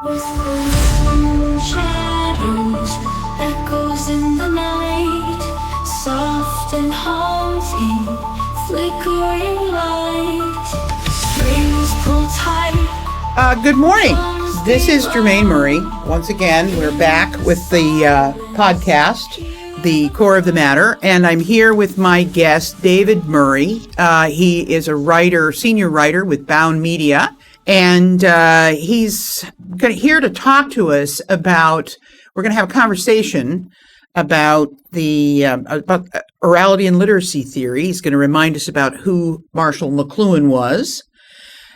With long shadows, echoes in the night, soft and haunting, flickering light, strings pull tight. Good morning. This is Germaine Murray. Once again, we're back with the podcast, The Core of the Matter, and I'm here with my guest, David Murray. He is a writer, senior writer with Bound Media, and he's here to talk to us about, we're going to have a conversation about about orality and literacy theory. He's going to remind us about who Marshall McLuhan was.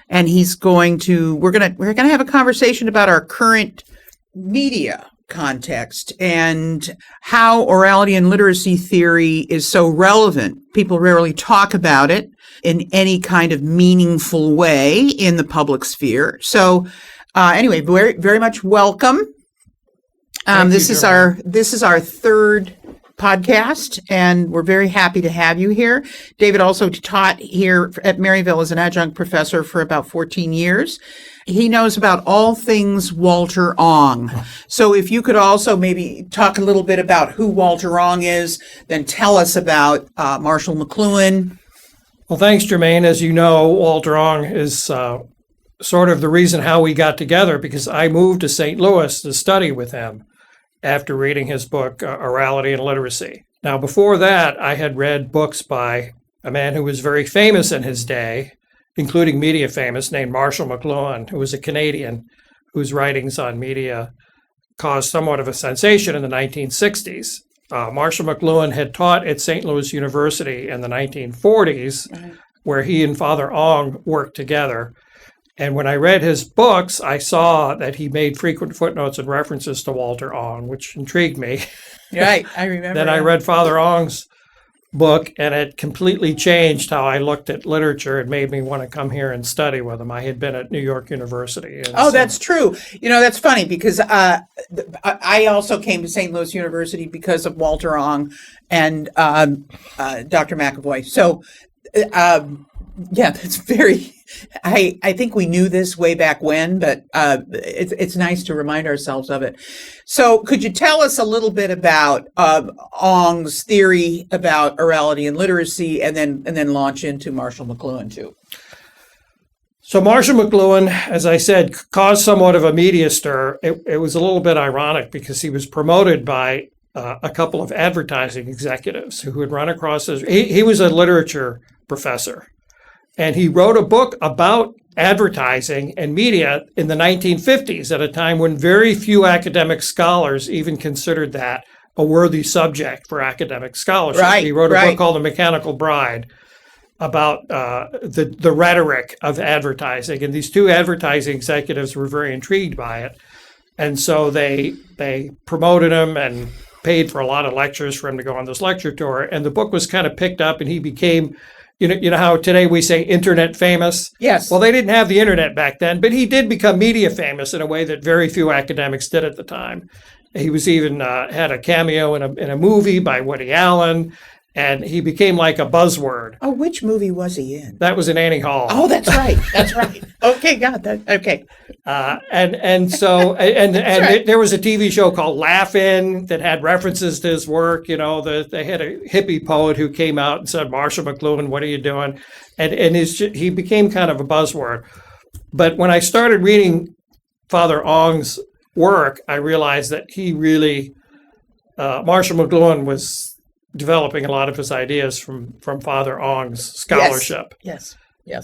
And we're going to have a conversation about our current media context and how orality and literacy theory is so relevant. People rarely talk about it in any kind of meaningful way in the public sphere. So anyway, very, very much welcome. This is our third podcast, and we're very happy to have you here. David also taught here at Maryville as an adjunct professor for about 14 years. He knows about all things Walter Ong. So if you could also maybe talk a little bit about who Walter Ong is, then tell us about Marshall McLuhan. Well, thanks, Germaine. As you know, Walter Ong is sort of the reason how we got together, because I moved to St. Louis to study with him after reading his book, Orality and Literacy. Now, before that, I had read books by a man who was very famous in his day, including media famous, named Marshall McLuhan, who was a Canadian whose writings on media caused somewhat of a sensation in the 1960s. Marshall McLuhan had taught at St. Louis University in the 1940s, where he and Father Ong worked together. And when I read his books, I saw that he made frequent footnotes and references to Walter Ong, which intrigued me. Right, I remember. Then I read Father Ong's book, and it completely changed how I looked at literature. It made me want to come here and study with him. I had been at New York University. That's true. You know, that's funny, because I also came to St. Louis University because of Walter Ong and Dr. McAvoy. So, yeah, that's very... I think we knew this way back when, but it's nice to remind ourselves of it. So could you tell us a little bit about Ong's theory about orality and literacy, and then launch into Marshall McLuhan too? So Marshall McLuhan, as I said, caused somewhat of a media stir. It was a little bit ironic because he was promoted by a couple of advertising executives who had run across his... He was a literature professor. And he wrote a book about advertising and media in the 1950s, at a time when very few academic scholars even considered that a worthy subject for academic scholarship. Right, he wrote a book called The Mechanical Bride about the rhetoric of advertising. And these two advertising executives were very intrigued by it. And so they promoted him and paid for a lot of lectures for him to go on this lecture tour. And the book was kind of picked up, and he became... You know how today we say internet famous? Yes. Well, they didn't have the internet back then, but he did become media famous in a way that very few academics did at the time. He was even had a cameo in a movie by Woody Allen, and he became like a buzzword. Oh, which movie was he in? That was in Annie Hall. Oh, that's right. That's right. Okay, got that. Okay. So right. There was a TV show called Laugh-In that had references to his work. You know, they had a hippie poet who came out and said, "Marshall McLuhan, what are you doing?" And he became kind of a buzzword. But when I started reading Father Ong's work, I realized that he really, Marshall McLuhan was developing a lot of his ideas from Father Ong's scholarship. Yes.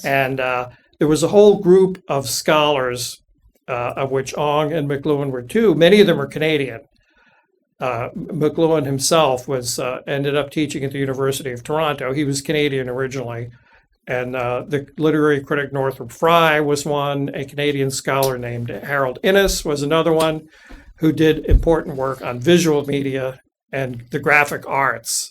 And there was a whole group of scholars, of which Ong and McLuhan were two. Many of them were Canadian. McLuhan himself ended up teaching at the University of Toronto. He was Canadian originally. And the literary critic Northrop Frye was one. A Canadian scholar named Harold Innes was another one, who did important work on visual media and the graphic arts.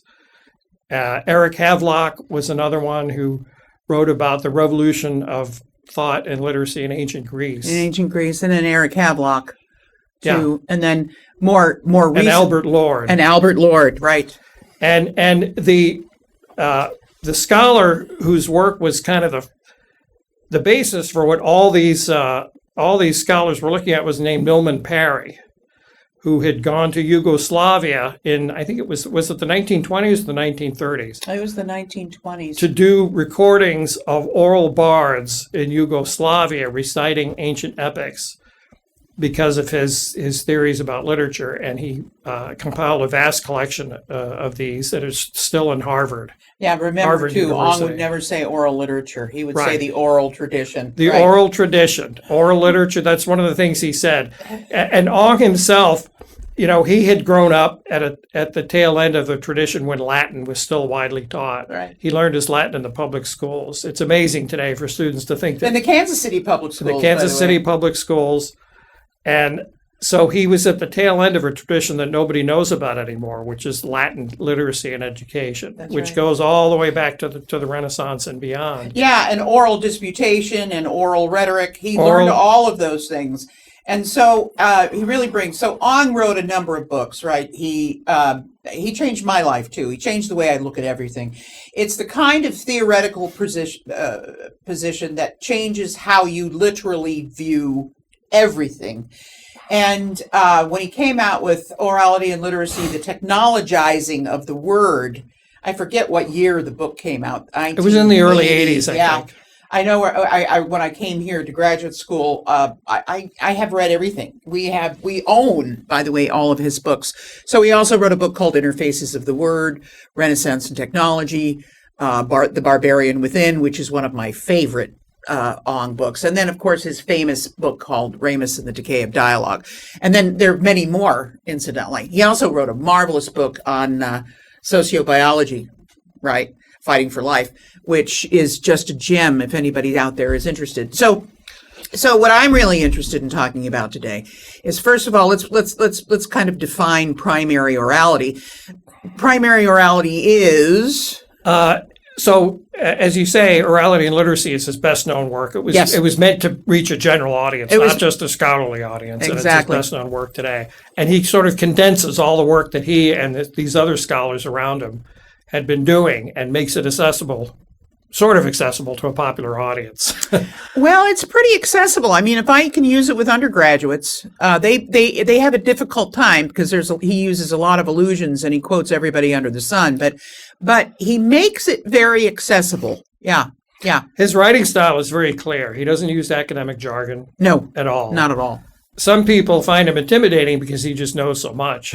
Eric Havelock was another one who wrote about the revolution of thought and literacy in ancient Greece. And then Eric Havelock, too. Yeah. And then more recent. And Albert Lord. Right. And the scholar whose work was kind of the basis for what all these all these scholars were looking at was named Milman Parry, who had gone to Yugoslavia in, I think it was it the 1920s or the 1930s? It was the 1920s. To do recordings of oral bards in Yugoslavia reciting ancient epics because of his theories about literature. And he compiled a vast collection of these that is still in Harvard. Yeah, remember Harvard too, Ong University. would never say oral literature. He would say Right. the oral tradition. The Right. oral tradition, oral literature, that's one of the things he said. And Ong himself, he had grown up at the tail end of the tradition when Latin was still widely taught. Right. He learned his Latin in the public schools. It's amazing today for students to think that In the Kansas City public schools. the Kansas City public schools. And so he was at the tail end of a tradition that nobody knows about anymore, which is Latin literacy and education, That's which right. goes all the way back to the Renaissance and beyond. Yeah, and oral disputation and oral rhetoric. He Oral- learned all of those things. And so he really brings, so Ong wrote a number of books, right? He changed my life too. He changed the way I look at everything. It's the kind of theoretical position that changes how you literally view everything. And when he came out with Orality and Literacy, the technologizing of the word, I forget what year the book came out. It was in the early 80s, I think. I know when I came here to graduate school, I have read everything. We own, by the way, all of his books. So he also wrote a book called Interfaces of the Word, Renaissance and Technology, The Barbarian Within, which is one of my favorite Ong books. And then, of course, his famous book called Ramus and the Decay of Dialogue. And then there are many more, incidentally. He also wrote a marvelous book on sociobiology, right? Fighting for Life, which is just a gem if anybody out there is interested. So what I'm really interested in talking about today is, first of all, let's kind of define primary orality. Primary orality is So, as you say, Orality and Literacy is his best-known work. It was Yes. It was meant to reach a general audience, It was- not just a scholarly audience. Exactly. And it's his best-known work today. And he sort of condenses all the work that he and these other scholars around him had been doing and makes it sort of accessible to a popular audience. Well, it's pretty accessible. I mean, if I can use it with undergraduates, they have a difficult time because he uses a lot of allusions and he quotes everybody under the sun. But he makes it very accessible. Yeah. His writing style is very clear. He doesn't use academic jargon No, at all. not at all. Some people find him intimidating because he just knows so much.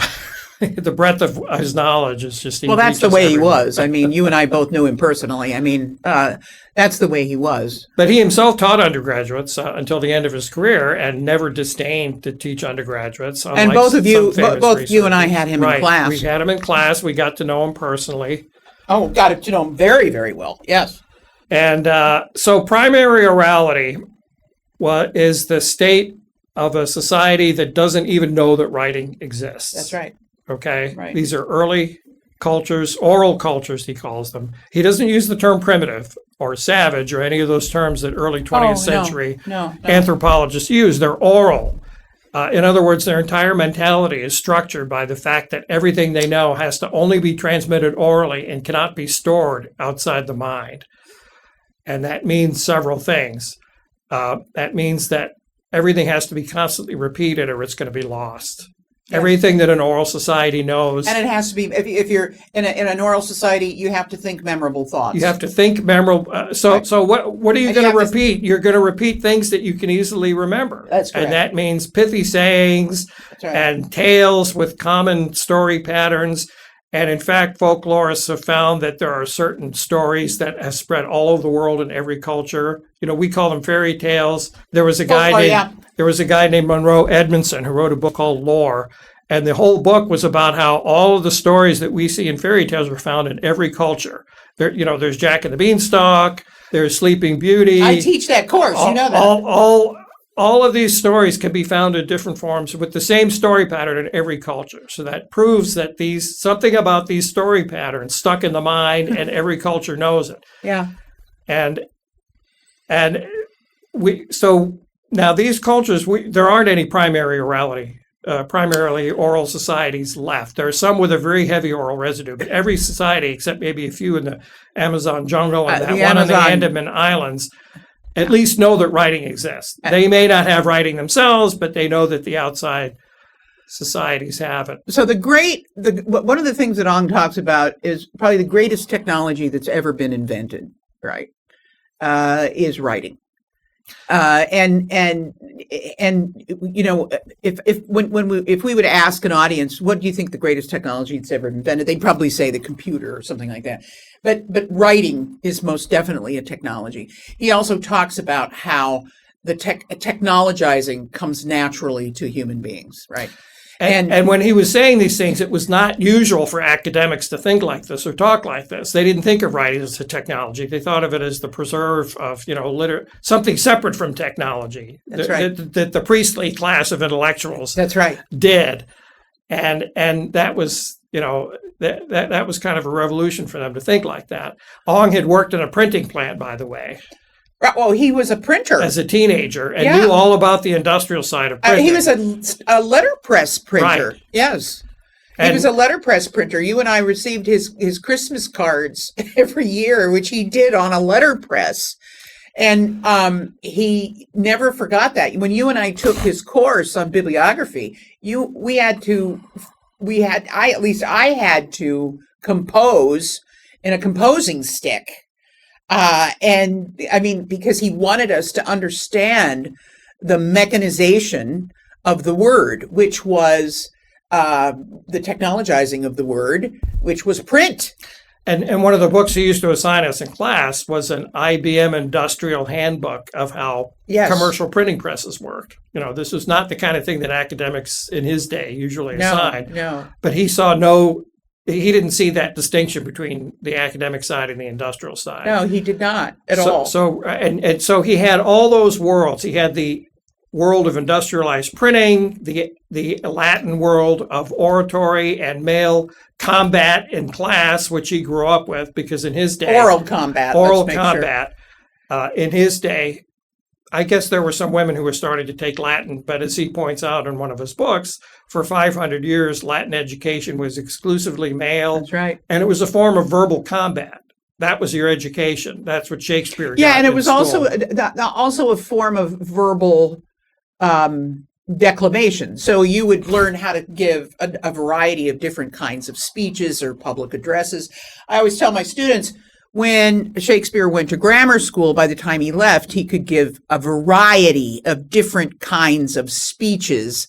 The breadth of his knowledge is just. Well, that's the reaches way he everyone. was. I mean, you and I both knew him personally. I mean, that's the way he was. But he himself taught undergraduates until the end of his career and never disdained to teach undergraduates. And unlike both of you, some famous both you and I researchers. had him Right. in class. We had him in class. We got to know him personally. Oh, got to know him very, very well. Yes. And so primary orality is the state of a society that doesn't even know that writing exists. That's right. Okay? Right. These are early cultures, oral cultures, he calls them. He doesn't use the term primitive or savage or any of those terms that early 20th century no. anthropologists use. They're oral. In other words, their entire mentality is structured by the fact that everything they know has to only be transmitted orally and cannot be stored outside the mind. And that means several things. That means that everything has to be constantly repeated or it's going to be lost. Yes. Everything that an oral society knows. And it has to be, if you're in an oral society, you have to think memorable thoughts. You have to think memorable. So what are you And going you to have to- repeat? You're going to repeat things that you can easily remember. That's correct. And that means pithy sayings That's right. and tales with common story patterns. And in fact, folklorists have found that there are certain stories that have spread all over the world in every culture. We call them fairy tales. There was a guy named Monroe Edmondson who wrote a book called Lore. And the whole book was about how all of the stories that we see in fairy tales were found in every culture. There's Jack and the Beanstalk, there's Sleeping Beauty. I teach that course, you know that. All of these stories can be found in different forms with the same story pattern in every culture. So that proves that something about these story patterns stuck in the mind and every culture knows it. Yeah. So now these cultures, there aren't any primarily oral societies left. There are some with a very heavy oral residue, but every society, except maybe a few in the Amazon jungle and that The one on the Amazon. Andaman Islands, at least know that writing exists. They may not have writing themselves, but they know that the outside societies have it. So one of the things that Ong talks about is probably the greatest technology that's ever been invented, right? Is writing. And you know, if we would ask an audience, what do you think the greatest technology that's ever invented? They'd probably say the computer or something like that. But writing is most definitely a technology. He also talks about how the technologizing comes naturally to human beings, right? And when he was saying these things, it was not usual for academics to think like this or talk like this. They didn't think of writing as a technology. They thought of it as the preserve of, something separate from technology. That's right. That the priestly class of intellectuals. That's right. Did, and that was that was kind of a revolution for them to think like that. Ong had worked in a printing plant, by the way. Well, he was a printer as a teenager and knew all about the industrial side of printing. He was a letterpress printer. Right. Yes. He was a letterpress printer. You and I received his Christmas cards every year, which he did on a letterpress. And he never forgot that. When you and I took his course on bibliography, I had to compose in a composing stick. And I mean, because he wanted us to understand the mechanization of the word, which was the technologizing of the word, which was print. And one of the books he used to assign us in class was an IBM industrial handbook of how commercial printing presses worked. This was not the kind of thing that academics in his day usually assigned. No. But he didn't see that distinction between the academic side and the industrial side. No, he did not at all. So he had all those worlds. He had the world of industrialized printing, the Latin world of oratory and male combat in class, which he grew up with, because in his day, oral combat. In his day, I guess there were some women who were starting to take Latin, but as he points out in one of his books, for 500 years, Latin education was exclusively male. That's right. And it was a form of verbal combat. That was your education. That's what Shakespeare got and it was school. also a form of verbal declamation. So you would learn how to give a variety of different kinds of speeches or public addresses. I always tell my students, when Shakespeare went to grammar school, by the time he left, he could give a variety of different kinds of speeches.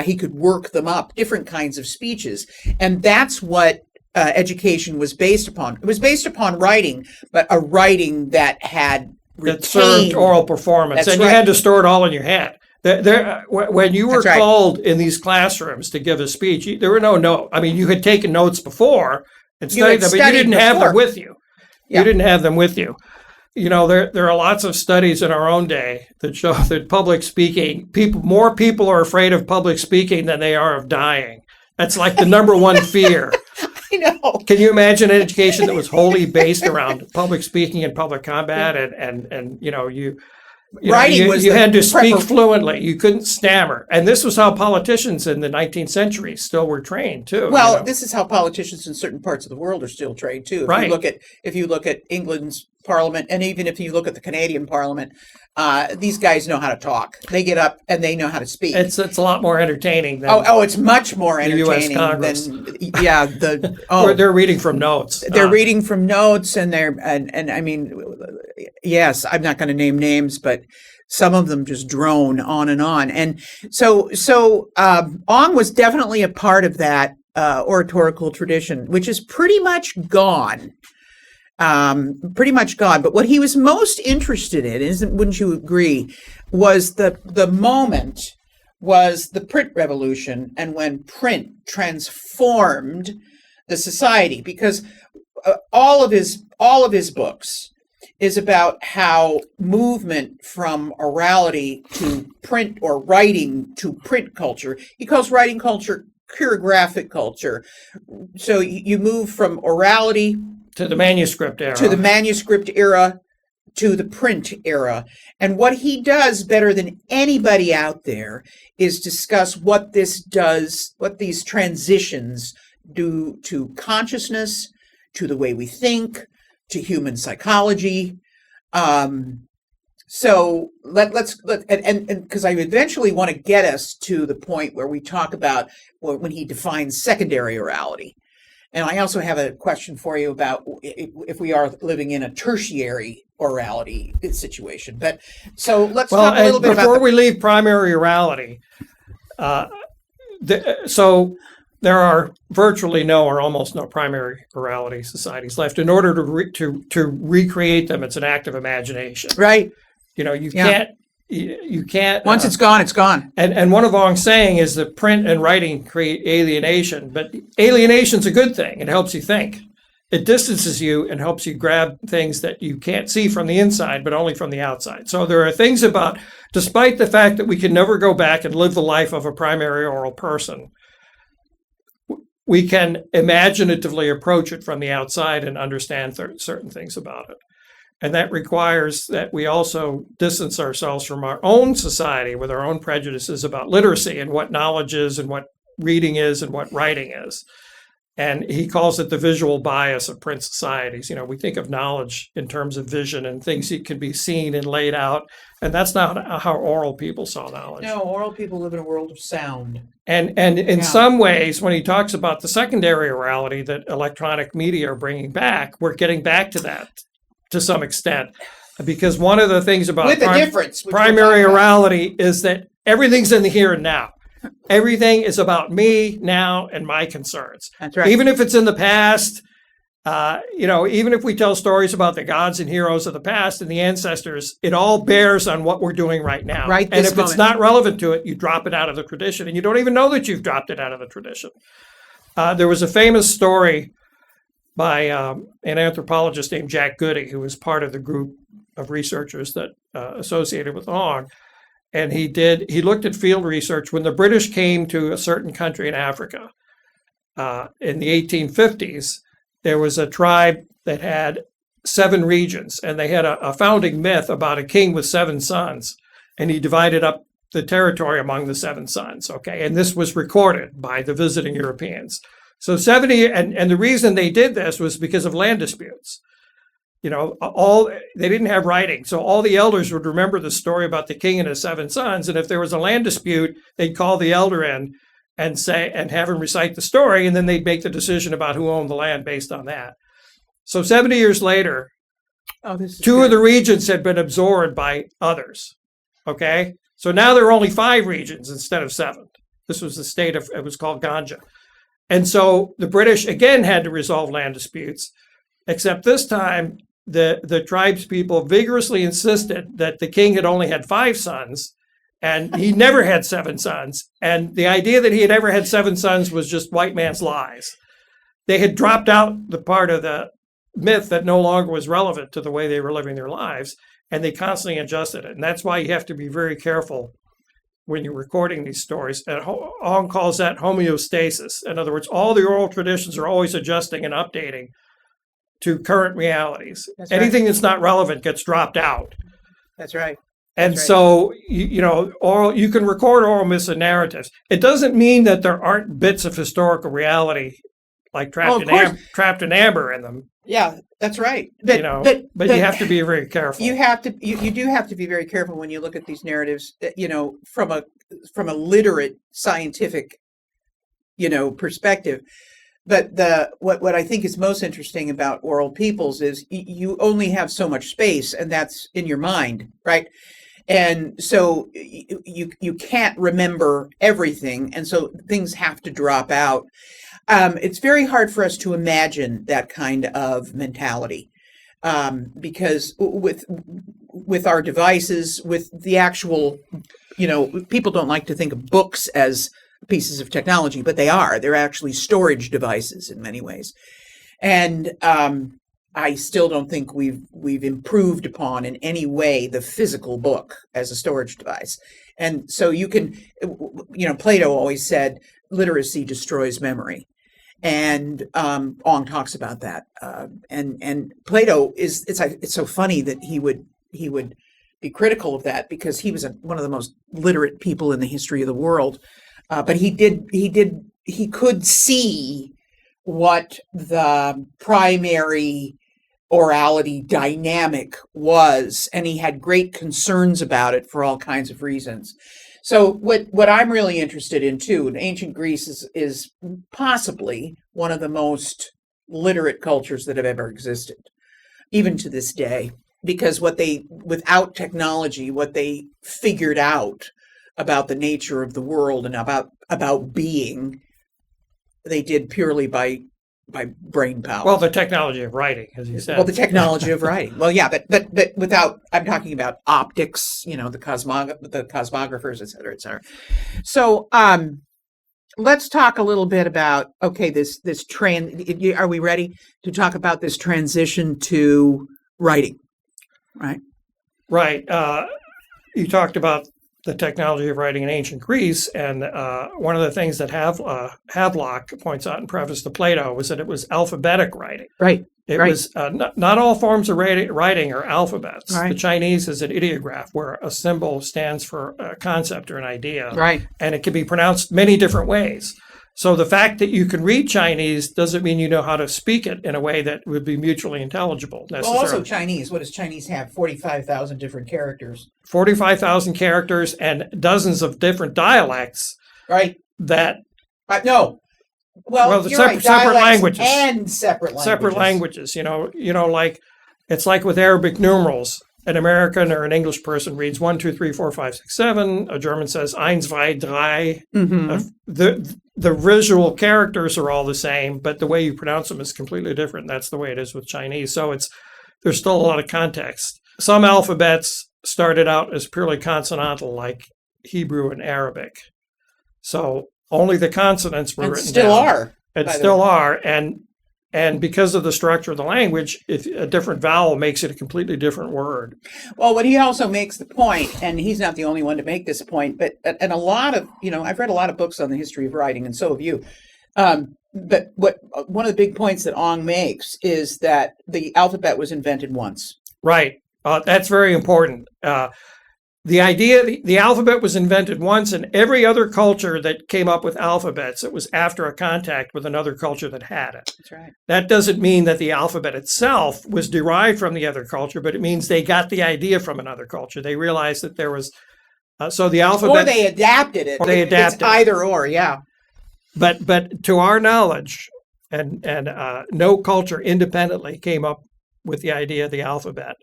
He could work them up, different kinds of speeches. And that's what education was based upon. It was based upon writing, but a writing that had retained. That served oral performance. That's and right. You had to store it all in your head. When you were That's right. called in these classrooms to give a speech, there were no notes. I mean, you had taken notes before and studied them, but you didn't have them with you. Yeah. You didn't have them with you. There are lots of studies in our own day that show that public speaking, more people are afraid of public speaking than they are of dying. That's like the number one fear. I know. Can you imagine an education that was wholly based around public speaking and public combat and you had to speak fluently. You couldn't stammer. And this was how politicians in the 19th century still were trained too. Well, this is how politicians in certain parts of the world are still trained too. Right. If you look at England's parliament, and even if you look at the Canadian parliament, these guys know how to talk. They get up and they know how to speak. It's a lot more entertaining than it's much more entertaining US Congress. than they're reading from notes. They're reading from notes, and and I mean, yes, I'm not going to name names, but some of them just drone on and on. And so Ong was definitely a part of that oratorical tradition, which is pretty much gone. But what he was most interested in, wouldn't you agree, was the print revolution, and when print transformed the society, because all of his books is about how movement from orality to print, or writing to print culture. He calls writing culture chirographic culture. So you move from orality to the manuscript era. To the print era. And what he does better than anybody out there is discuss what these transitions do to consciousness, to the way we think, to human psychology. So let's and because I eventually want to get us to the point where we talk about when he defines secondary orality. And I also have a question for you about if we are living in a tertiary orality situation. But so let's talk a little bit before about we leave primary orality. So there are virtually no or almost no primary orality societies left. In order to recreate them, it's an act of imagination. right. You can't. You can't. Once it's gone, it's gone. And one of Ong's saying is that print and writing create alienation, but alienation's a good thing. It helps you think. It distances you and helps you grab things that you can't see from the inside, but only from the outside. So there are things about, despite the fact that we can never go back and live the life of a primary oral person, we can imaginatively approach it from the outside and understand certain things about it. And that requires that we also distance ourselves from our own society with our own prejudices about literacy and what knowledge is and what reading is and what writing is. And he calls it the visual bias of print societies. We think of knowledge in terms of vision and things that can be seen and laid out. And that's not how oral people saw knowledge. No, oral people live in a world of sound. And in some ways, when he talks about the secondary orality that electronic media are bringing back, we're getting back to that to some extent. Because one of the things about With the difference, which primary we'll talk about. orality is that everything's in the here and now. Everything is about me now and my concerns. That's right. Even if it's in the past, even if we tell stories about the gods and heroes of the past and the ancestors, it all bears on what we're doing right now. Right and this if moment. it's not relevant to it, you drop it out of the tradition, and you don't even know that you've dropped it out of the tradition. There was a famous story by an anthropologist named Jack Goody, who was part of the group of researchers that associated with Ong. And he looked at field research when the British came to a certain country in Africa in the 1850s. There was a tribe that had 7 regions, and they had a founding myth about a king with 7 sons, and he divided up the territory among the 7 sons. Okay, and this was recorded by the visiting Europeans. So 70, and the reason they did this was because of land disputes. They didn't have writing, so all the elders would remember the story about the king and his 7 sons. And if there was a land dispute, they'd call the elder in and have him recite the story, and then they'd make the decision about who owned the land based on that. So 70 years later, 2 of the regions had been absorbed by others. Okay, so now there are only 5 regions instead of 7. This was the state it was called Ganja. And so the British again had to resolve land disputes, except this time the tribes people vigorously insisted that the king had only had 5 sons and he never had 7 sons. And the idea that he had ever had 7 sons was just white man's lies. They had dropped out the part of the myth that no longer was relevant to the way they were living their lives, and they constantly adjusted it. And that's why you have to be very careful when you're recording these stories. And Ong calls that homeostasis. In other words, all the oral traditions are always adjusting and updating to current realities. That's right. Anything that's not relevant gets dropped out. That's right. And That's right. so, you can record oral myths and narratives. It doesn't mean that there aren't bits of historical reality like trapped in amber in them. Yeah, that's right. But you have to be very careful. You do have to be very careful when you look at these narratives, from a literate scientific, perspective. But what I think is most interesting about oral peoples is you only have so much space, and that's in your mind, right? And so you can't remember everything, and so things have to drop out. It's very hard for us to imagine that kind of mentality, because with our devices, with the actual, people don't like to think of books as pieces of technology, but they are. They're actually storage devices in many ways. And I still don't think we've improved upon in any way the physical book as a storage device. And so you can, Plato always said, literacy destroys memory. And Ong talks about that. And Plato it's so funny that he would be critical of that, because he was one of the most literate people in the history of the world. But he could see what the primary orality dynamic was, and he had great concerns about it for all kinds of reasons. So what I'm really interested in too, in ancient Greece is possibly one of the most literate cultures that have ever existed, even to this day, because without technology, what they figured out about the nature of the world and about being, they did purely by brain power. Well, the technology of writing, as you said. Well, the technology of writing. Well, yeah, but without, I'm talking about optics, the cosmographers, et cetera, et cetera. So, let's talk a little bit about, okay, this are we ready to talk about this transition to writing, right? Right. You talked about the technology of writing in ancient Greece, and one of the things that Havelock points out in preface to Plato was that it was alphabetic writing. Right. It was not all forms of writing are alphabets. Right. The Chinese is an ideograph, where a symbol stands for a concept or an idea, Right. and it can be pronounced many different ways. So the fact that you can read Chinese doesn't mean you know how to speak it in a way that would be mutually intelligible necessarily. Well, also Chinese. What does Chinese have? 45,000 different characters. 45,000 characters and dozens of different dialects. Right. That no. Well, the you're right. separate languages and separate languages. Separate languages. Like it's like with Arabic numerals. An American or an English person reads 1, 2, 3, 4, 5, 6, 7. A German says 1, 2, 3. Mm-hmm. The visual characters are all the same, but the way you pronounce them is completely different. That's the way it is with Chinese. So there's still a lot of context. Some alphabets started out as purely consonantal, like Hebrew and Arabic. So only the consonants were written still down. are. And still are. And because of the structure of the language, if a different vowel makes it a completely different word. Well, what he also makes the point, and he's not the only one to make this point, but and a lot of, I've read a lot of books on the history of writing, and so have you. But one of the big points that Ong makes is that the alphabet was invented once. Right. That's very important. The idea, the alphabet was invented once, and every other culture that came up with alphabets, it was after a contact with another culture that had it. That's right. That doesn't mean that the alphabet itself was derived from the other culture, but it means they got the idea from another culture. They realized that there was, so the alphabet. Or they adapted it. It's either or, yeah. But to our knowledge, and no culture independently came up with the idea of the alphabet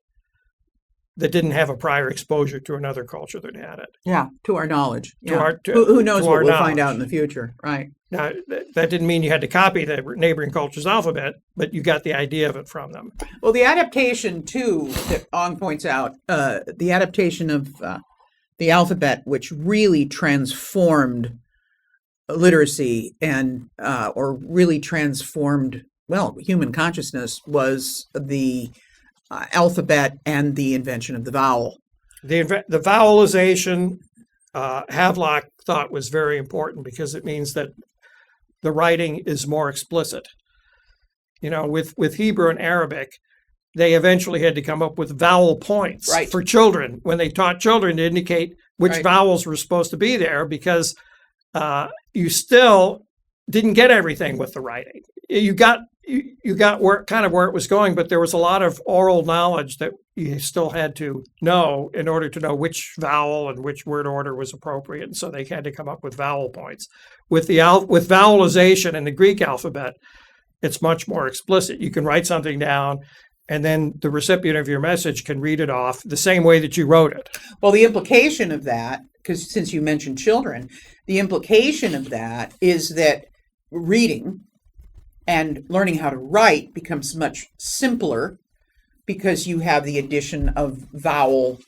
that didn't have a prior exposure to another culture that had it. Yeah, to our knowledge. Yeah. Who knows what we'll find out in the future, right? Now, that didn't mean you had to copy the neighboring culture's alphabet, but you got the idea of it from them. Well, the adaptation, too, that Ong points out, the adaptation of the alphabet, which really transformed literacy and or really transformed, human consciousness, was the alphabet and the invention of the vowel. The vowelization, Havelock thought was very important because it means that the writing is more explicit. With Hebrew and Arabic, they eventually had to come up with vowel points for children when they taught children to indicate which vowels were supposed to be there, because you still didn't get everything with the writing. You got where it was going, but there was a lot of oral knowledge that you still had to know in order to know which vowel and which word order was appropriate. And so they had to come up with vowel points. With vowelization in the Greek alphabet, it's much more explicit. You can write something down, and then the recipient of your message can read it off the same way that you wrote it. Well, the implication of that, because since you mentioned children, the implication of that is that reading and learning how to write becomes much simpler because you have the addition of vowel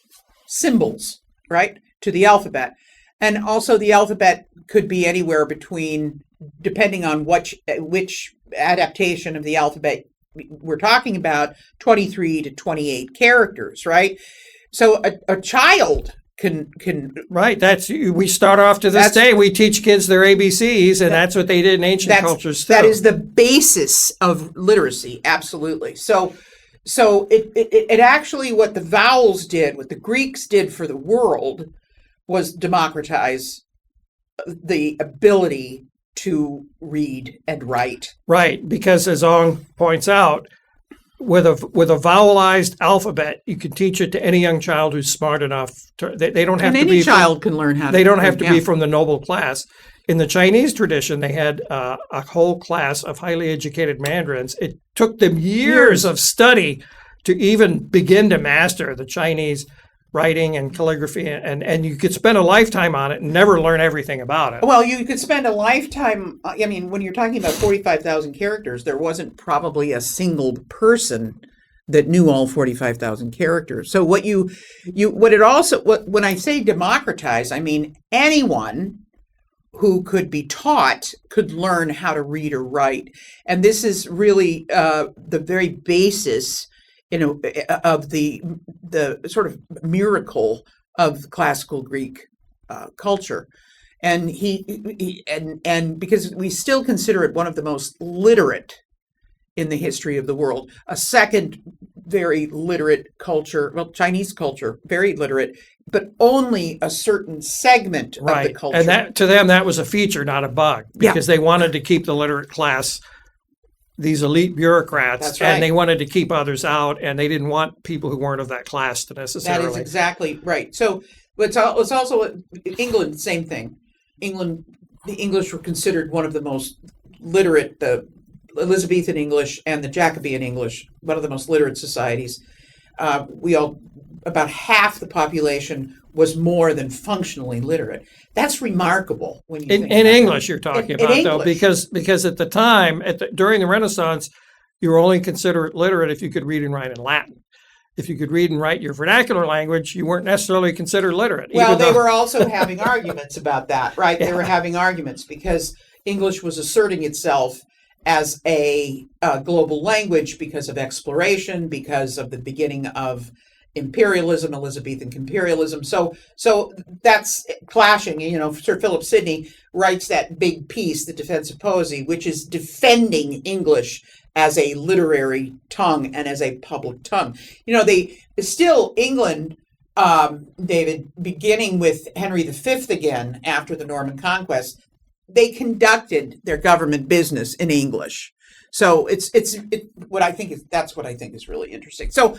symbols, right, to the alphabet. And also the alphabet could be anywhere between, depending on which adaptation of the alphabet we're talking about, 23 to 28 characters, right? So a child can right. We start off to this day. We teach kids their ABCs, and that's what they did in ancient cultures too. That is the basis of literacy, absolutely. So it actually, what the vowels did, what the Greeks did for the world, was democratize the ability to read and write. Right, because as Ong points out, with a vowelized alphabet, you can teach it to any young child who's smart enough. They don't have And to any be child can learn how to. They don't have to yeah. be from the noble class. In the Chinese tradition, they had a whole class of highly educated mandarins. It took them years of study to even begin to master the Chinese writing and calligraphy, and you could spend a lifetime on it and never learn everything about it. Well, you could spend a lifetime. I mean, when you're talking about 45,000 characters, there wasn't probably a single person that knew all 45,000 characters. So when I say democratize, I mean anyone who could be taught could learn how to read or write. And this is really the very basis, of the sort of miracle of classical Greek culture. And and because we still consider it one of the most literate in the history of the world. A second very literate culture, well, Chinese culture, very literate, but only a certain segment of the culture. And that, to them, that was a feature, not a bug, because they wanted to keep the literate class, these elite bureaucrats, That's right. and they wanted to keep others out, and they didn't want people who weren't of that class to necessarily. That is exactly right. So it's also England, same thing. England, the English were considered one of the most literate, the Elizabethan English and the Jacobean English, one of the most literate societies. About half the population was more than functionally literate. That's remarkable when you think in about English. it. You're talking In about though, English. because at the time, during the Renaissance, you were only considered literate if you could read and write in Latin. If you could read and write your vernacular language, you weren't necessarily considered literate. Well, they were also having arguments about that, right? Yeah. They were having arguments because English was asserting itself as a global language because of exploration, because of the beginning of imperialism, Elizabethan imperialism. So that's clashing. Sir Philip Sidney writes that big piece, The Defense of Poesy, which is defending English as a literary tongue and as a public tongue. England, David, beginning with Henry V again after the Norman Conquest, they conducted their government business in English. So that's what I think is really interesting. So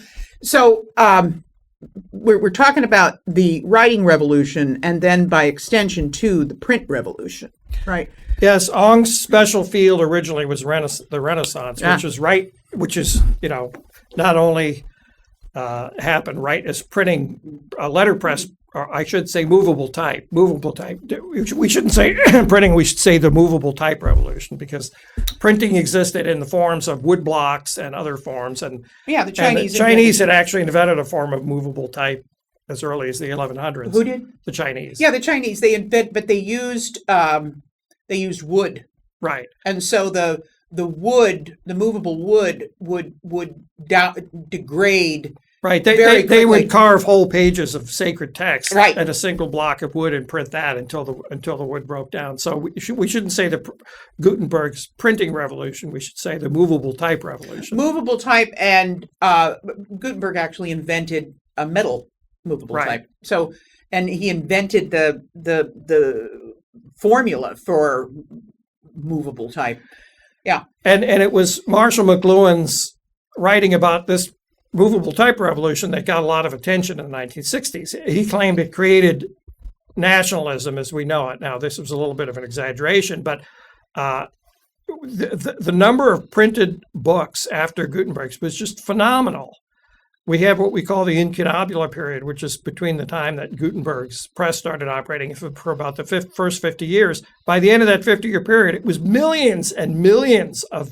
we're talking about the writing revolution, and then by extension too the print revolution, right? Yes, Ong's special field originally was the Renaissance, which is not only happened right as printing, letterpress, or I should say movable type. We shouldn't say printing, we should say the movable type revolution, because printing existed in the forms of wood blocks and other forms. And the Chinese had actually invented a form of movable type as early as the 1100s. Who did? The Chinese. Yeah, the Chinese. But they used wood. Right. And so the movable wood would degrade. Right, they would carve whole pages of sacred text at a single block of wood and print that until the wood broke down. So we shouldn't say Gutenberg's printing revolution. We should say the movable type revolution. Movable type, and Gutenberg actually invented a metal movable type. So, and he invented the formula for movable type. Yeah, and it was Marshall McLuhan's writing about this movable type revolution that got a lot of attention in the 1960s. He claimed it created nationalism as we know it. Now, this was a little bit of an exaggeration, but the number of printed books after Gutenberg's was just phenomenal. We have what we call the incunabula period, which is between the time that Gutenberg's press started operating for about the first 50 years. By the end of that 50-year period, it was millions and millions of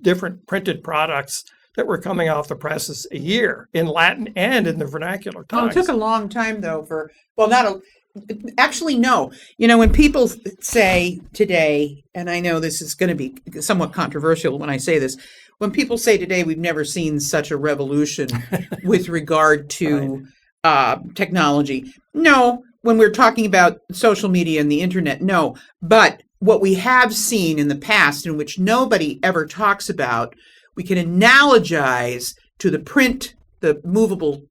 different printed products that were coming off the presses a year in Latin and in the vernacular tongues. Well, it took a long time, though, actually, no. When people say today, and I know this is going to be somewhat controversial when I say this, when people say today we've never seen such a revolution with regard to technology, no. When we're talking about social media and the internet, no. But what we have seen in the past, in which nobody ever talks about, we can analogize to the movable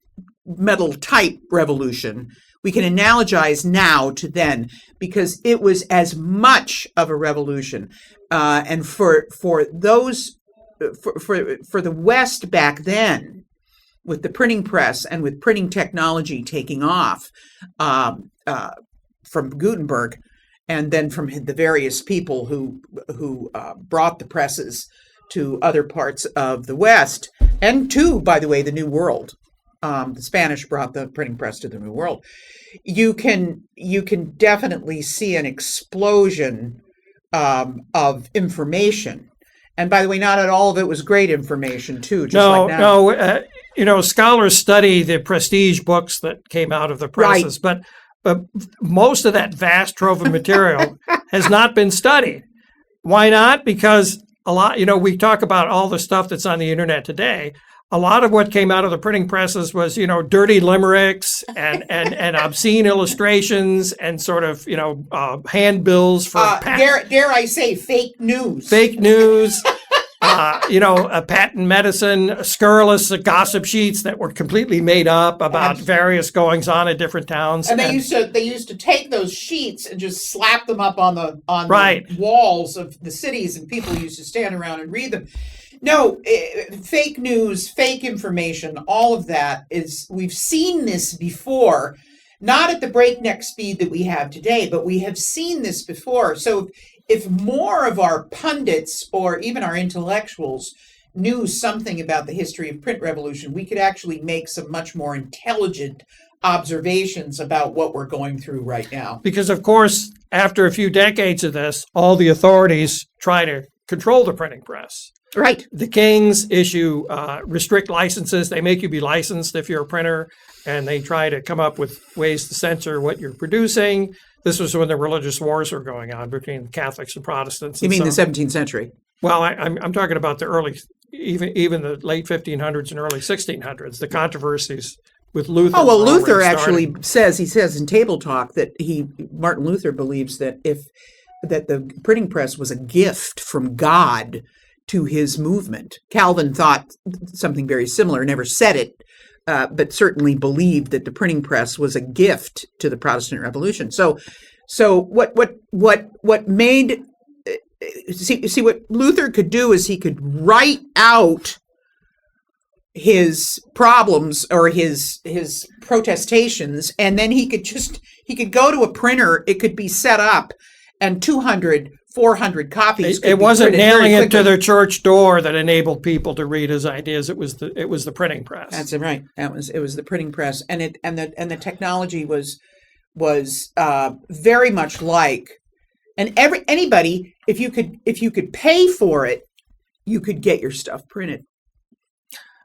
metal type revolution. We can analogize now to then, because it was as much of a revolution. And for those for the West back then, with the printing press and with printing technology taking off from Gutenberg, and then from the various people who brought the presses to other parts of the West, and to, by the way, the New World. The Spanish brought the printing press to the New World. You can definitely see an explosion of information. And by the way, not at all of it was great information, too. Just like now. No. Scholars study the prestige books that came out of the presses, Right. but most of that vast trove of material has not been studied. Why not? Because a lot, we talk about all the stuff that's on the internet today. A lot of what came out of the printing presses was, dirty limericks and obscene illustrations and sort of, handbills for dare I say fake news. Fake news. A patent medicine, scurrilous gossip sheets that were completely made up about various goings on in different towns. And they used to take those sheets and just slap them up on the Right. the walls of the cities, and people used to stand around and read them. No, fake news, fake information, all of that we've seen this before, not at the breakneck speed that we have today, but we have seen this before. So if more of our pundits or even our intellectuals knew something about the history of print revolution, we could actually make some much more intelligent observations about what we're going through right now. Because, of course, after a few decades of this, all the authorities try to control the printing press. Right. The kings issue restrict licenses. They make you be licensed if you're a printer, and they try to come up with ways to censor what you're producing. This was when the religious wars were going on between Catholics and Protestants. You mean the 17th century? Well, I'm talking about the early, even the late 1500s and early 1600s, the controversies with Luther. Oh, well, Luther actually says in Table Talk that Martin Luther believes that that the printing press was a gift from God to his movement. Calvin thought something very similar, never said it, but certainly believed that the printing press was a gift to the Protestant Revolution. So what made see what Luther could do is he could write out his problems or his protestations, and then he could go to a printer. It could be set up, and 200, 400 copies. It wasn't nailing it to their church door that enabled people to read his ideas. It was the printing press. That's right. It was the printing press, and the technology was very much like, and anybody, if you could pay for it, you could get your stuff printed.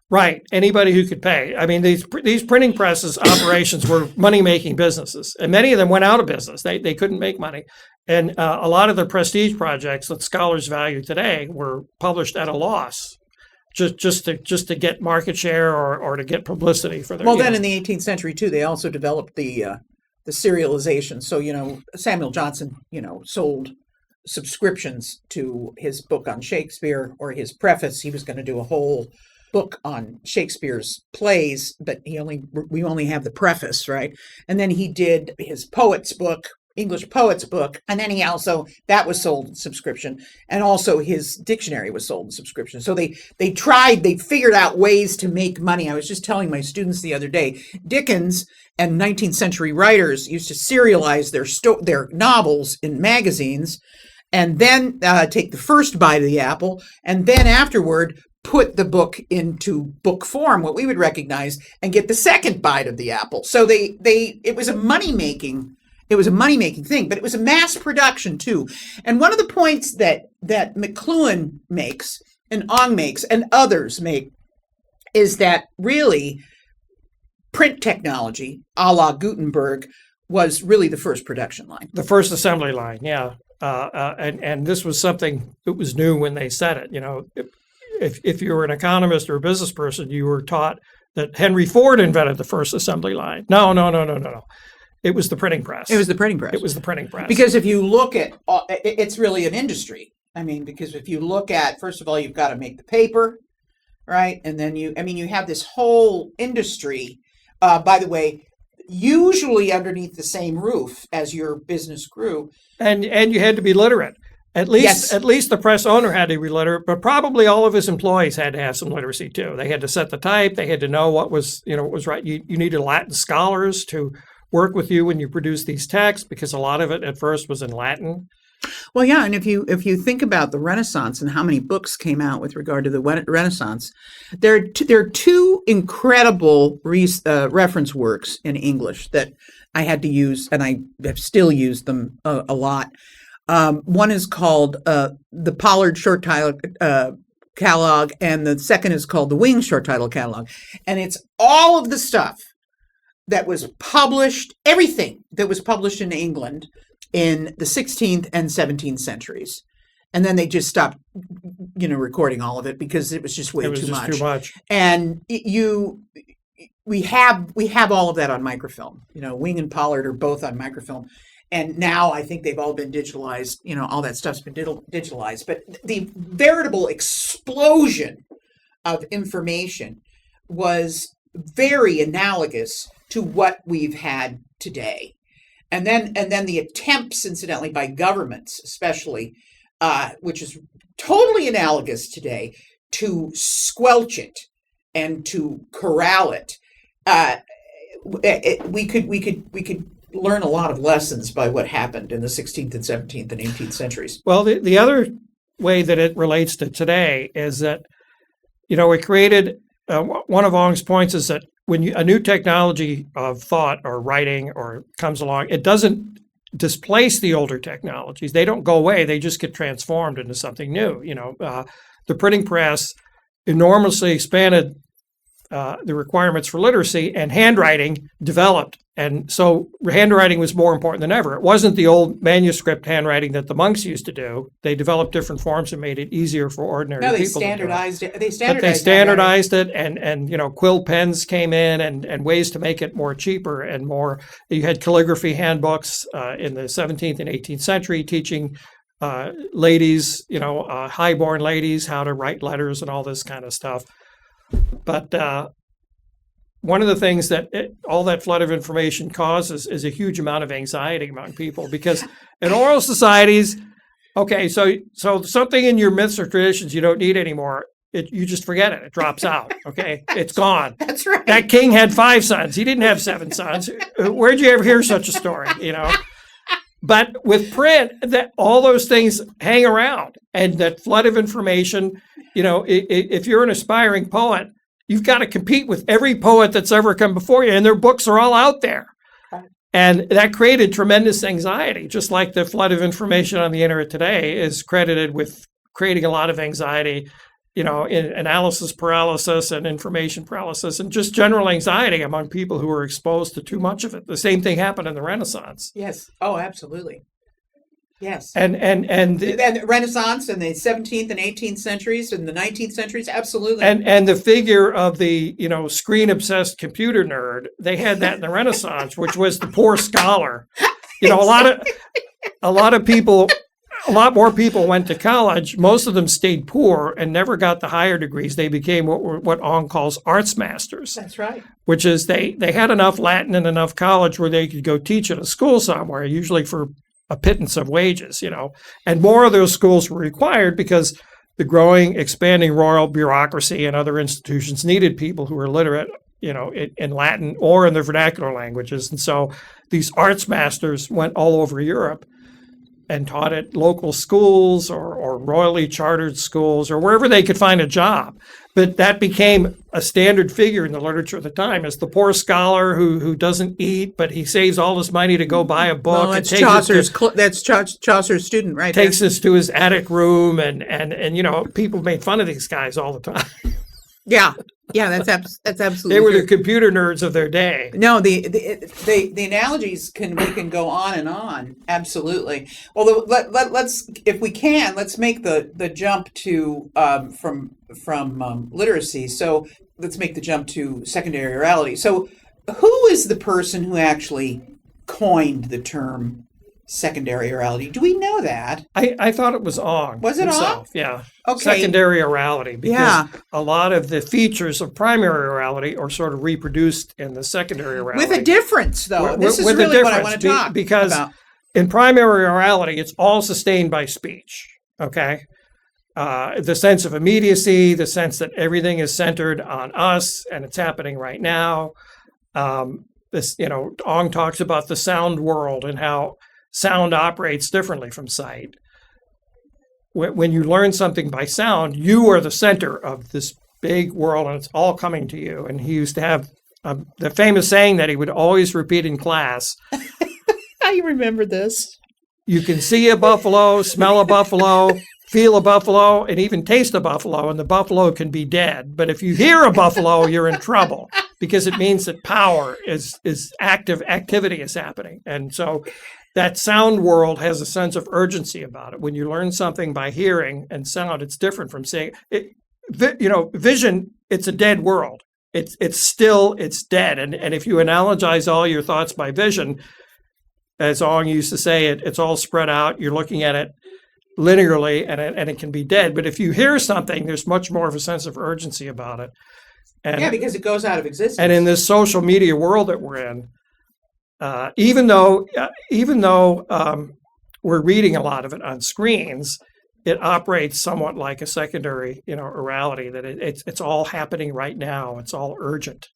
Right. Anybody who could pay. I mean, these printing presses operations were money-making businesses, and many of them went out of business. They couldn't make money. And a lot of the prestige projects that scholars value today were published at a loss, just to get market share or to get publicity for their. Well, then in the 18th century too, they also developed the serialization. So Samuel Johnson sold subscriptions to his book on Shakespeare or his preface. He was going to do a whole book on Shakespeare's plays, but we only have the preface, right? And then he did his poets book, English poets book, and then that was sold in subscription, and also his dictionary was sold in subscription. So they figured out ways to make money. I was just telling my students the other day, Dickens and 19th century writers used to serialize their novels in magazines, and then take the first bite of the apple, and then afterward put the book into book form, what we would recognize, and get the second bite of the apple. So it was a money-making thing, but it was a mass production too. And one of the points that McLuhan makes and Ong makes and others make is that really print technology, a la Gutenberg, was really the first production line. The first assembly line, yeah. And this was something that was new when they said it. If you were an economist or a business person, you were taught that Henry Ford invented the first assembly line. No. It was the printing press. It was the printing press. It was the printing press. Because if you look at, it's really an industry. I mean, because if you look at, first of all, you've got to make the paper, right? And then you have this whole industry, by the way, usually underneath the same roof as your business grew. And you had to be literate. At least, Yes. at least the press owner had to be literate, but probably all of his employees had to have some literacy too. They had to set the type. They had to know what was right. You needed Latin scholars to work with you when you produced these texts, because a lot of it at first was in Latin. Well, yeah, and if you think about the Renaissance and how many books came out with regard to the Renaissance, there are two incredible reference works in English that I had to use, and I have still used them a lot. One is called the Pollard Short Title Catalog, and the second is called the Wing Short Title Catalog, and it's all of the stuff that was published, everything that was published in England in the 16th and 17th centuries. And then they just stopped, recording all of it because it was just way too much. And we have all of that on microfilm. Wing and Pollard are both on microfilm. And now I think they've all been digitalized. All that stuff's been digitalized. But the veritable explosion of information was very analogous to what we've had today. And then the attempts, incidentally, by governments, especially, which is totally analogous today, to squelch it and to corral it. We could learn a lot of lessons by what happened in the 16th and 17th and 18th centuries. Well, the other way that it relates to today is that, it created, one of Ong's points is that when a new technology of thought or writing or comes along, it doesn't displace the older technologies. They don't go away. They just get transformed into something new. The printing press enormously expanded the requirements for literacy, and handwriting developed. And so handwriting was more important than ever. It wasn't the old manuscript handwriting that the monks used to do. They developed different forms and made it easier for ordinary people. They standardized it. They standardized it, and quill pens came in, and ways to make it more cheaper and more. You had calligraphy handbooks in the 17th and 18th century teaching ladies, highborn ladies, how to write letters and all this kind of stuff. But one of the things that all that flood of information causes is a huge amount of anxiety among people, because in oral societies, okay, so something in your myths or traditions you don't need anymore, you just forget it. It drops out. Okay, it's gone. That's right. That king had 5 sons. He didn't have 7 sons. Where'd you ever hear such a story? But with print, that all those things hang around, and that flood of information. If you're an aspiring poet, you've got to compete with every poet that's ever come before you, and their books are all out there. And that created tremendous anxiety, just like the flood of information on the internet today is credited with creating a lot of anxiety, in analysis paralysis and information paralysis, and just general anxiety among people who are exposed to too much of it. The same thing happened in the Renaissance. Yes. Oh, absolutely. Yes. And the Renaissance and the 17th and 18th centuries and the 19th centuries, absolutely. And the figure of the, screen obsessed computer nerd, they had that in the Renaissance, which was the poor scholar. A lot more people went to college. Most of them stayed poor and never got the higher degrees. They became what Ong calls arts masters. That's right. Which is they had enough Latin and enough college where they could go teach at a school somewhere, usually for a pittance of wages, and more of those schools were required because the growing, expanding royal bureaucracy and other institutions needed people who were literate, in Latin or in the vernacular languages. And so these arts masters went all over Europe and taught at local schools or royally chartered schools or wherever they could find a job. But that became a standard figure in the literature at the time as the poor scholar who doesn't eat, but he saves all his money to go buy a book. Well, that's Chaucer's student, right? Takes us to his attic room, and people made fun of these guys all the time. Yeah, that's absolutely. They were true. the computer nerds of their day. No, the analogies we can go on and on. Absolutely. Well, let's if we can, let's make the jump to from literacy. So let's make the jump to secondary orality. So who is the person who actually coined the term secondary orality? Do we know that? I thought it was Ong. Was it himself. Ong? Yeah. Okay. Secondary orality, because a lot of the features of primary orality are sort of reproduced in the secondary orality. With a difference, though. This is with really what I want to talk because about. in primary orality, it's all sustained by speech. Okay. The sense of immediacy, the sense that everything is centered on us and it's happening right now. Ong talks about the sound world and how sound operates differently from sight. When you learn something by sound, you are the center of this big world and it's all coming to you. And he used to have the famous saying that he would always repeat in class. I remember this. You can see a buffalo, smell a buffalo, feel a buffalo, and even taste a buffalo, and the buffalo can be dead. But if you hear a buffalo, you're in trouble because it means that power is activity is happening. And so that sound world has a sense of urgency about it. When you learn something by hearing and sound, it's different from saying it. Vision, it's a dead world. It's dead. And if you analogize all your thoughts by vision, as Ong used to say, it's all spread out. You're looking at it linearly, and it can be dead. But if you hear something, there's much more of a sense of urgency about it. And, because it goes out of existence. And in this social media world that we're in, even though we're reading a lot of it on screens, it operates somewhat like a secondary, orality. That it's all happening right now. It's all urgent.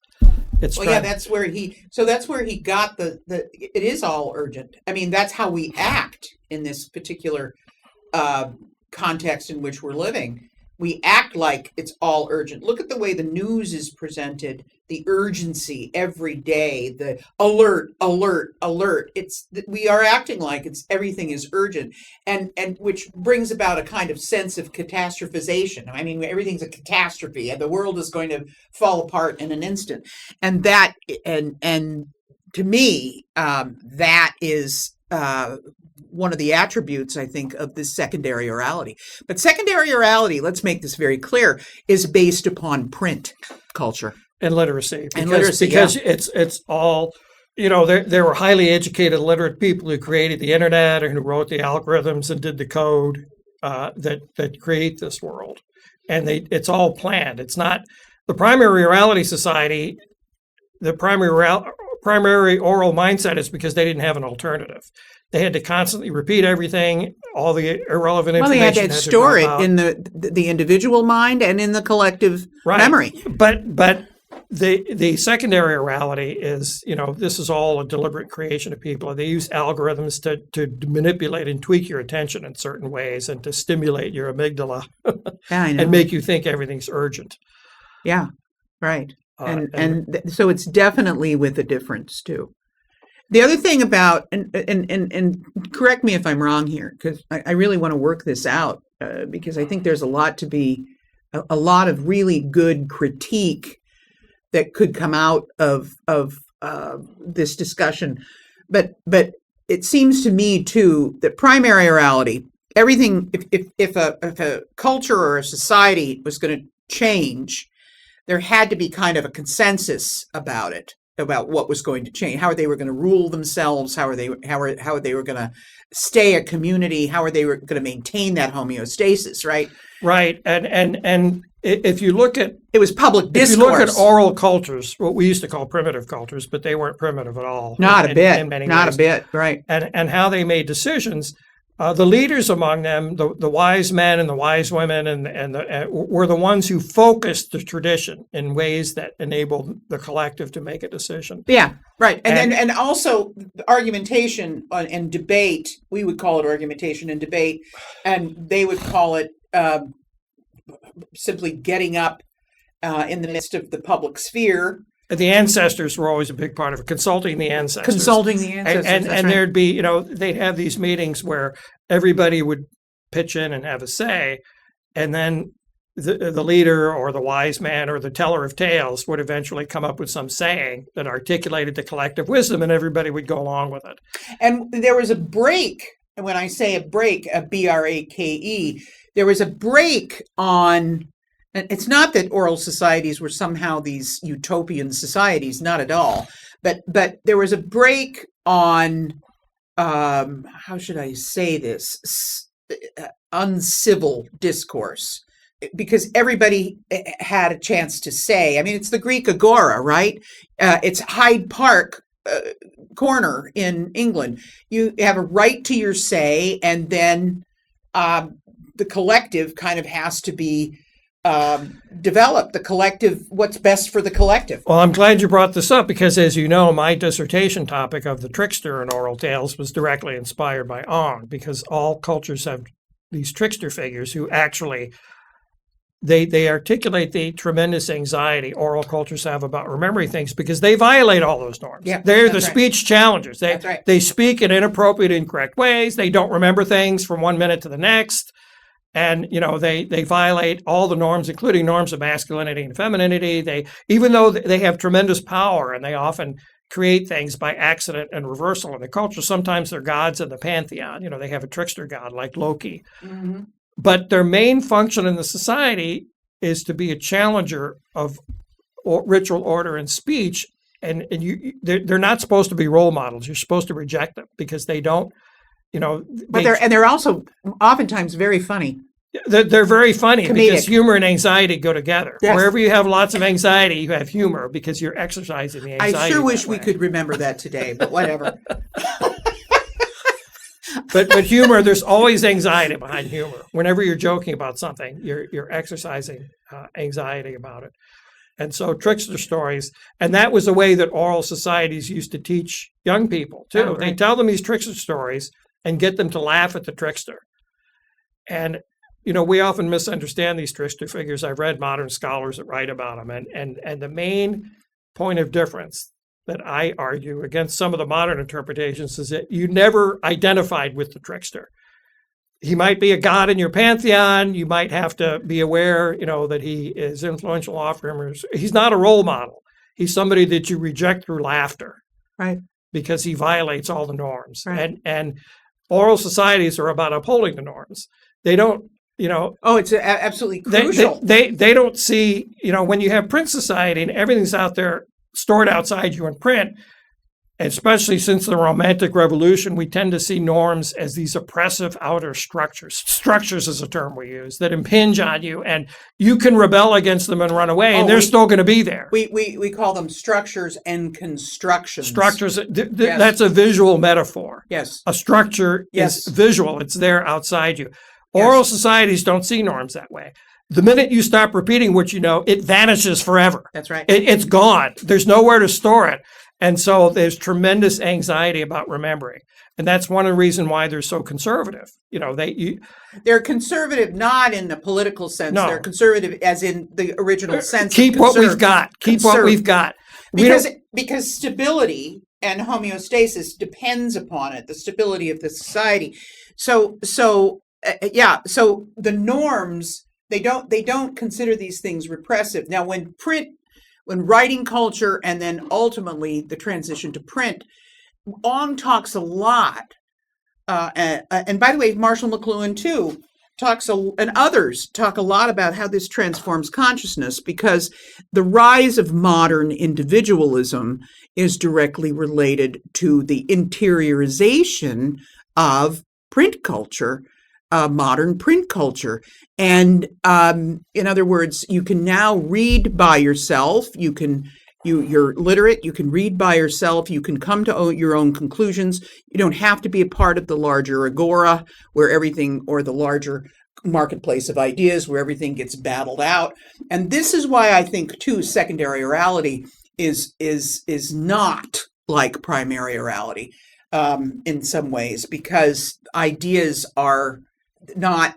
That's where he got it is all urgent. I mean, that's how we act in this particular context in which we're living. We act like it's all urgent. Look at the way the news is presented, the urgency every day, the alert. We are acting like everything is urgent, and which brings about a kind of sense of catastrophization. I mean, everything's a catastrophe, and the world is going to fall apart in an instant. And that, and to me, that is one of the attributes, I think, of this secondary orality. But secondary orality, let's make this very clear, is based upon print culture. And literacy. Because it's all, there were highly educated, literate people who created the internet and who wrote the algorithms and did the code that create this world. And it's all planned. It's not the primary orality society. The primary oral mindset is because they didn't have an alternative. They had to constantly repeat everything, all the irrelevant information. Well, they had to store it in the individual mind and in the collective memory. But the secondary orality is, this is all a deliberate creation of people. They use algorithms to manipulate and tweak your attention in certain ways and to stimulate your amygdala and make you think everything's urgent. Yeah, right. So it's definitely with a difference too. The other thing about, and correct me if I'm wrong here, because I really want to work this out, because I think there's a lot of really good critique that could come out of this discussion. But it seems to me too that primary orality, everything, if a culture or a society was going to change, there had to be kind of a consensus about it, about what was going to change, how they were going to rule themselves, how they were going to stay a community, how they were going to maintain that homeostasis, right? Right, and if you look at it was public discourse. If you look at oral cultures, what we used to call primitive cultures, but they weren't primitive at all. Not a bit. In many not ways. A bit. Right. And how they made decisions. The leaders among them, the wise men and the wise women, were the ones who focused the tradition in ways that enabled the collective to make a decision. Yeah, right. And also argumentation and debate. We would call it argumentation and debate, and they would call it simply getting up in the midst of the public sphere. The ancestors were always a big part of it, consulting the ancestors. And there'd be, they'd have these meetings where everybody would pitch in and have a say. And then the leader or the wise man or the teller of tales would eventually come up with some saying that articulated the collective wisdom, and everybody would go along with it. And there was a break. And when I say a break, a BRAKE, there was a break on. And it's not that oral societies were somehow these utopian societies, not at all. But there was a break on, how should I say this, uncivil discourse, because everybody had a chance to say. I mean, it's the Greek agora, right? It's Hyde Park corner in England. You have a right to your say, and then the collective kind of has to be developed. The collective, what's best for the collective. Well, I'm glad you brought this up because, as you know, my dissertation topic of the trickster in oral tales was directly inspired by Ong, because all cultures have these trickster figures who actually they articulate the tremendous anxiety oral cultures have about remembering things because they violate all those norms. Yeah, They're the that's right. speech challengers. That's right. They speak in inappropriate, incorrect ways. They don't remember things from 1 minute to the next. And, they violate all the norms, including norms of masculinity and femininity. Even though they have tremendous power and they often create things by accident and reversal in the culture, sometimes they're gods in the pantheon. They have a trickster god like Loki. Mm-hmm. But their main function in the society is to be a challenger of ritual order and speech. And they're not supposed to be role models. You're supposed to reject them because they don't, But they're also oftentimes very funny. They're very funny Comedic. because humor and anxiety go together. Yes. Wherever you have lots of anxiety, you have humor because you're exercising the anxiety. I sure wish that we way. could remember that today, but whatever. But humor, there's always anxiety behind humor. Whenever you're joking about something, you're exercising anxiety about it. And so trickster stories, and that was the way that oral societies used to teach young people too. Oh, right. They tell them these trickster stories and get them to laugh at the trickster. And we often misunderstand these trickster figures. I've read modern scholars that write about them, and the main point of difference that I argue against some of the modern interpretations is that you never identified with the trickster. He might be a god in your pantheon. You might have to be aware, that he is influential often. He's not a role model. He's somebody that you reject through laughter, Right. because he violates all the norms. Right. And oral societies are about upholding the norms. They don't, Oh, it's absolutely crucial. they don't see, when you have print society and everything's out there stored outside you in print, especially since the Romantic Revolution, we tend to see norms as these oppressive outer structures. Structures is a term we use that impinge on you, and you can rebel against them and run away, and they're still going to be there. We call them structures and constructions. Structures, Yes. that's a visual metaphor. Yes. A structure Yes. is visual. It's there outside you. Oral societies don't see norms that way. The minute you stop repeating what you know, it vanishes forever. That's right. It's gone. There's nowhere to store it. And so there's tremendous anxiety about remembering. And that's one of the reasons why they're so conservative. They're conservative not in the political sense. No. They're conservative as in the original sense. Keep of what we've conserve. got. Keep what Conserve. we've got. We don't- Because stability and homeostasis depends upon it, the stability of the society. So the norms, they don't consider these things repressive. Now, when writing culture and then ultimately the transition to print, Ong talks a lot, and by the way, Marshall McLuhan too and others talk a lot about how this transforms consciousness, because the rise of modern individualism is directly related to the interiorization of print culture, modern print culture. And in other words, you can now read by yourself. You're literate. You can read by yourself. You can come to your own conclusions. You don't have to be a part of the larger agora where everything, or the larger marketplace of ideas where everything gets battled out. And this is why I think too, secondary orality is not like primary orality in some ways, because ideas are not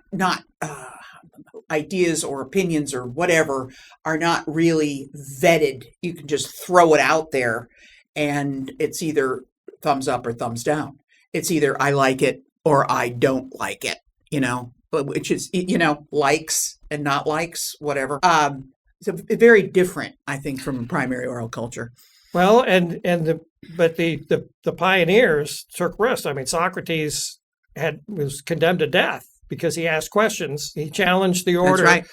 ideas or opinions or whatever are not really vetted. You can just throw it out there and it's either thumbs up or thumbs down. It's either I like it or I don't like it, but which is, likes and not likes, whatever. So very different, I think, from primary oral culture. Well, but the pioneers took risks. I mean, Socrates was condemned to death because he asked questions. He challenged the order. That's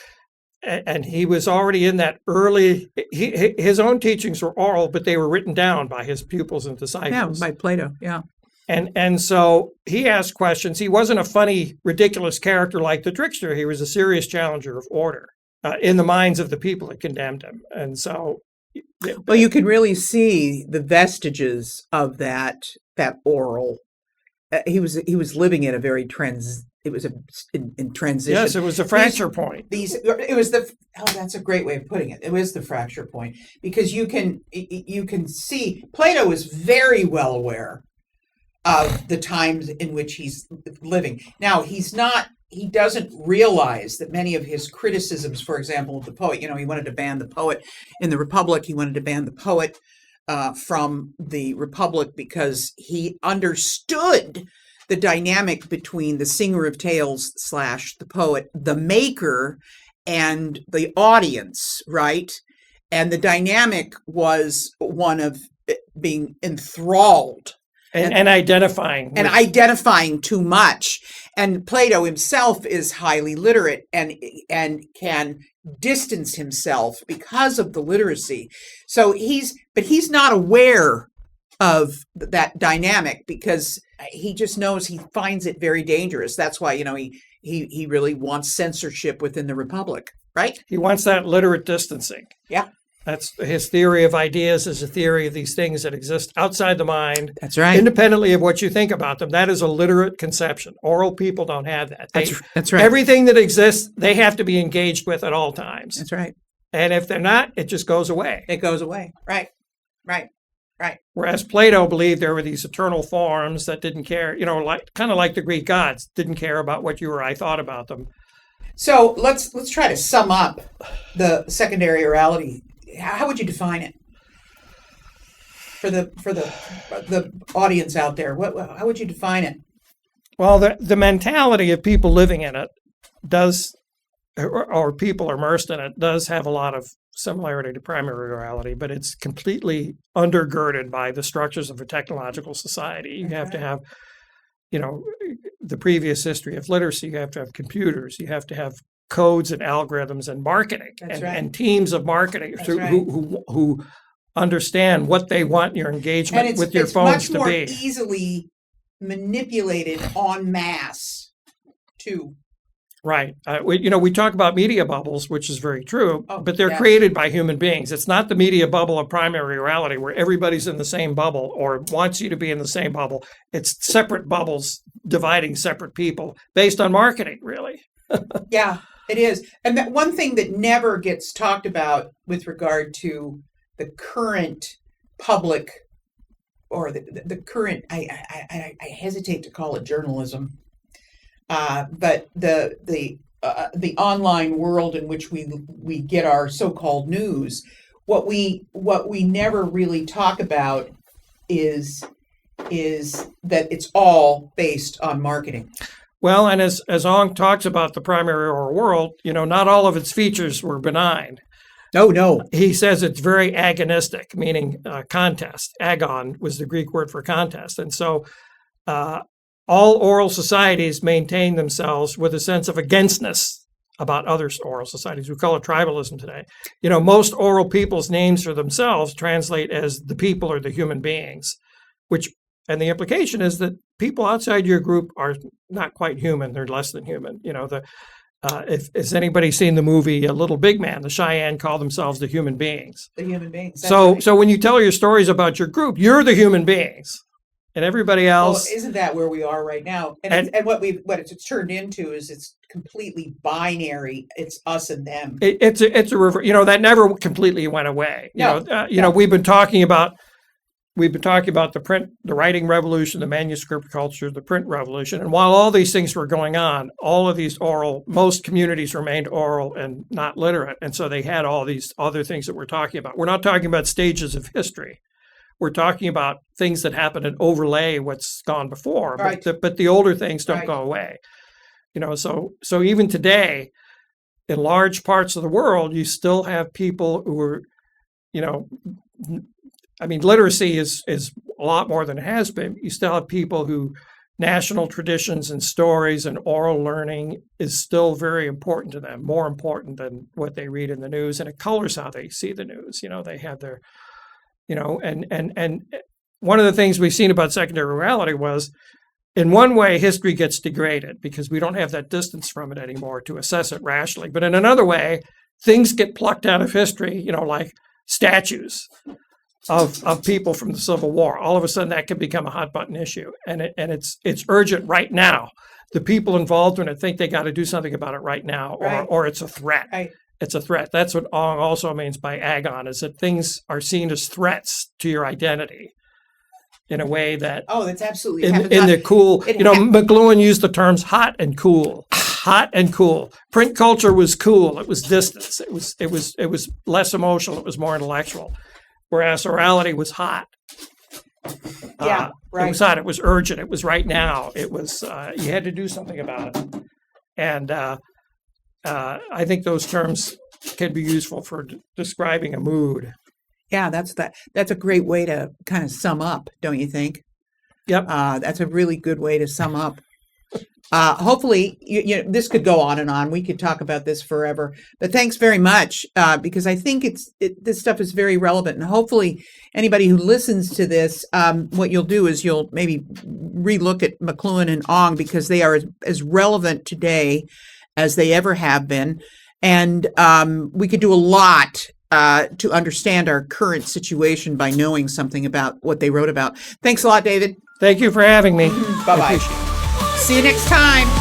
right. And he was already in that early, his own teachings were oral, but they were written down by his pupils and disciples. Yeah, by Plato, yeah. And so he asked questions. He wasn't a funny, ridiculous character like the trickster. He was a serious challenger of order in the minds of the people that condemned him. And so, Well, you can really see the vestiges of that oral. He was living in a very in transition. Yes, it was a fracture point. That's a great way of putting it. It was the fracture point, because you can see Plato is very well aware of the times in which he's living. Now, he doesn't realize that many of his criticisms, for example, of the poet, he wanted to ban the poet in the Republic. He wanted to ban the poet from the Republic because he understood the dynamic between the singer of tales / the poet, the maker, and the audience, right? And the dynamic was one of being enthralled. And identifying. And identifying too much. And Plato himself is highly literate and can distance himself because of the literacy. So he's not aware of that dynamic, because he just knows, he finds it very dangerous. That's why, he really wants censorship within the Republic, right? He wants that literate distancing. Yeah. That's his theory of ideas, is a theory of these things that exist outside the mind. That's right. Independently of what you think about them. That is a literate conception. Oral people don't have that. That's right. Everything that exists, they have to be engaged with at all times. That's right. And if they're not, it just goes away. It goes away. Right. Whereas Plato believed there were these eternal forms that didn't care, kind of like the Greek gods, didn't care about what you or I thought about them. So let's try to sum up the secondary orality. How would you define it for the audience out there? How would you define it? Well, the mentality of people living in it does, or people immersed in it, does have a lot of similarity to primary orality, but it's completely undergirded by the structures of a technological society. You have to have, the previous history of literacy. You have to have computers. You have to have codes and algorithms and marketing and teams of marketers who understand what they want your engagement with your phones to be. It's much more easily manipulated en masse, too. Right. We talk about media bubbles, which is very true, but they're created by human beings. It's not the media bubble of primary orality where everybody's in the same bubble or wants you to be in the same bubble. It's separate bubbles dividing separate people based on marketing, really. Yeah, it is. And that one thing that never gets talked about with regard to the current public, or the current, I hesitate to call it journalism, but the online world in which we get our so-called news, what we never really talk about is that it's all based on marketing. Well, and as Ong talks about the primary oral world, not all of its features were benign. No. He says it's very agonistic, meaning contest. Agon was the Greek word for contest. And so all oral societies maintain themselves with a sense of againstness about other oral societies. We call it tribalism today. Most oral people's names for themselves translate as the people or the human beings, and the implication is that people outside your group are not quite human. They're less than human. If has anybody seen the movie Little Big Man, the Cheyenne call themselves the human beings. The human beings. So when you tell your stories about your group, you're the human beings. And everybody else. Well, isn't that where we are right now? And what it's turned into is it's completely binary. It's us and them. It's a river. That never completely went away. No. We've been talking about the writing revolution, the manuscript culture, the print revolution, and while all these things were going on, all of these most communities remained oral and not literate, and so they had all these other things that we're talking about. We're not talking about stages of history. We're talking about things that happen and overlay what's gone before, right. but the older things don't right. go away. So even today, in large parts of the world, you still have people who are, literacy is a lot more than it has been. You still have people who national traditions and stories and oral learning is still very important to them, more important than what they read in the news, and it colors how they see the news. They have their and one of the things we've seen about secondary orality was, in one way, history gets degraded because we don't have that distance from it anymore to assess it rationally. But in another way, things get plucked out of history, like statues of people from the Civil War. All of a sudden, that can become a hot button issue, and it's urgent right now. The people involved in it think they got to do something about it right now, or it's a threat. Right. It's a threat. That's what Ong also means by agon, is that things are seen as threats to your identity in a way that that's absolutely in the cool. McLuhan used the terms hot and cool. Hot and cool. Print culture was cool. It was distance. It was less emotional. It was more intellectual. Whereas orality was hot. Right. It was hot. It was urgent. It was right now. It was you had to do something about it. And I think those terms can be useful for describing a mood. Yeah, that's a great way to kind of sum up, don't you think? Yep. That's a really good way to sum up. Hopefully, this could go on and on. We could talk about this forever. But thanks very much, because I think this stuff is very relevant. And hopefully, anybody who listens to this, what you'll do is you'll maybe relook at McLuhan and Ong, because they are as relevant today as they ever have been. And we could do a lot to understand our current situation by knowing something about what they wrote about. Thanks a lot, David. Thank you for having me. Bye-bye. See you next time.